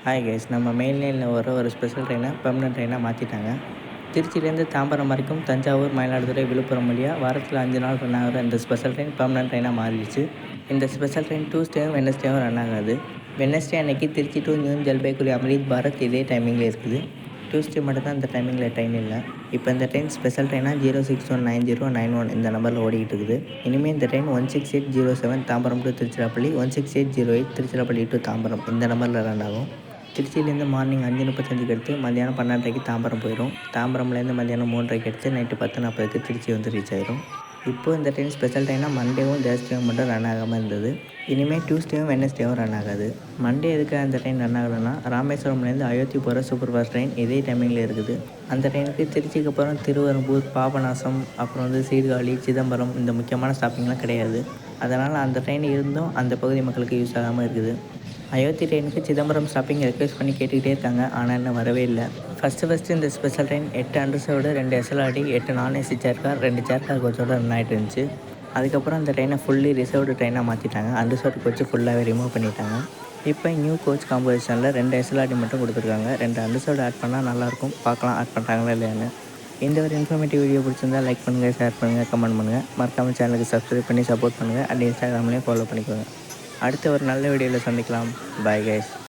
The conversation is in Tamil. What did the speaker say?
ஹாய் கைஸ், நம்ம மெயின் லைனில் வர ஒரு ஸ்பெஷல் ட்ரெயினை பெர்மனன்ட் ட்ரெயினாக மாற்றிட்டாங்க. திருச்சியிலேருந்து தாம்பரம் வரைக்கும் தஞ்சாவூர், மயிலாடுதுறை, விழுப்புரம் வழியாக வாரத்தில் 5 நாள் ரன் ஆகிற இந்த ஸ்பெஷல் ட்ரெயின் பெர்மனன்ட் ட்ரெயினாக மாறிடுச்சு. இந்த ஸ்பெஷல் ட்ரெயின் டியூஸ்டேவும் வெட்னஸ்டேவும் ரன் ஆகாது. வெட்னஸ்டே அன்னைக்கு திருச்சி டு நியூ ஜல்பைகுரி அம்ரித் பாரத் இதே டைமிங்கில் இருக்குது. டியூஸ்டே மட்டும் தான் இந்த டைமிங்கில் ட்ரெயின் இல்லை. இப்போ இந்த ட்ரெயின் ஸ்பெஷல் ட்ரெயினாக 0619091 இந்த நம்பரில் ஓடிக்கிட்டு இருக்குது. இனிமேல் இந்த train 16807 Tambaram to Tiruchirappalli, 16808 Tiruchirappalli to Tambaram இந்த நம்பரில் ரன் ஆகும். திருச்சியிலேருந்து மார்னிங் 5:35 எடுத்து மத்தியானம் 12:30 தாம்பரம் போயிடும். தாம்பரம்லேருந்து மத்தியானம் 3:30 எடுத்து நைட்டு 10:40 திருச்சி வந்து ரீச் ஆயிடும். இப்போது இந்த ட்ரெயின் ஸ்பெஷல் ட்ரெயினாக மண்டேவும் தேர்ஸ்டேவும் மட்டும் ரன் ஆகாமல் இருந்தது. இனிமேல் டியூஸ்டேவும் வெட்னஸ்டேவும் ரன் ஆகாது. மண்டே எதுக்காக அந்த ட்ரெயின் ரன் ஆகலைன்னா, ராமேஸ்வரம்லேருந்து அயோத்தி போகிற சூப்பர் ஃபாஸ்ட் ட்ரெயின் இதே டைமிங்கில் இருக்குது. அந்த ட்ரெயினுக்கு திருச்சிக்கு அப்புறம் திருவெரும்பூர், பாபநாசம், அப்புறம் சீர்காழி, சிதம்பரம் இந்த முக்கியமான ஸ்டாப்பிங்லாம் கிடையாது. அதனால் அந்த ட்ரெயின் இருந்தும் அந்த பகுதி மக்களுக்கு யூஸ் ஆகாமல் இருக்குது. அயோத்தி ட்ரெயினுக்கு சிதம்பரம் ஸ்டாப்பிங் ரெக்வெஸ்ட் பண்ணி கேட்டுக்கிட்டே இருக்காங்க, ஆனால் இன்னும் வரவே இல்லை. ஃபஸ்ட்டு இந்த ஸ்பெஷல் ட்ரெயின் 8 அண்டர்சர்வ்டு, 2 எஸ்எல்ஆர்டி, 8 நான் AC chair car, 2 chair car கோச்சோட ரன் ஆகிட்டு இருந்துச்சு. அதுக்கப்புறம் அந்த ட்ரெயினை ஃபுல்லி ரிசர்வ்டு ட்ரெயினாக மாற்றிட்டாங்க. அண்டர்சர்வ்டு கோச்சு ஃபுல்லாகவே ரிமூவ் பண்ணிட்டாங்க. இப்போ நியூ கோச் காம்போசிஷனில் 2 எஸ்எல்ஆர்டி மட்டும் கொடுத்துருக்காங்க. 2 அண்டர்சர்வ்டு ஆட் பண்ணால் நல்லாயிருக்கும். பார்க்கலாம் ஆட் பண்ணுறாங்களா இல்லையான்னு. இந்த ஒரு இன்ஃபர்மேட்டிவ் வீடியோ பிடிச்சிருந்தா லைக் பண்ணுங்கள், ஷேர் பண்ணுங்கள், கமெண்ட் பண்ணுங்கள். மறக்காமல் சேனலுக்கு சப்ஸ்கிரைப் பண்ணி சப்போர்ட் பண்ணுங்கள். அண்ட் இன்ஸ்டாகிராம்லேயும் ஃபாலோ பண்ணிக்கோங்க. அடுத்த ஒரு நல்ல வீடியோவில் சந்திக்கலாம். Bye guys.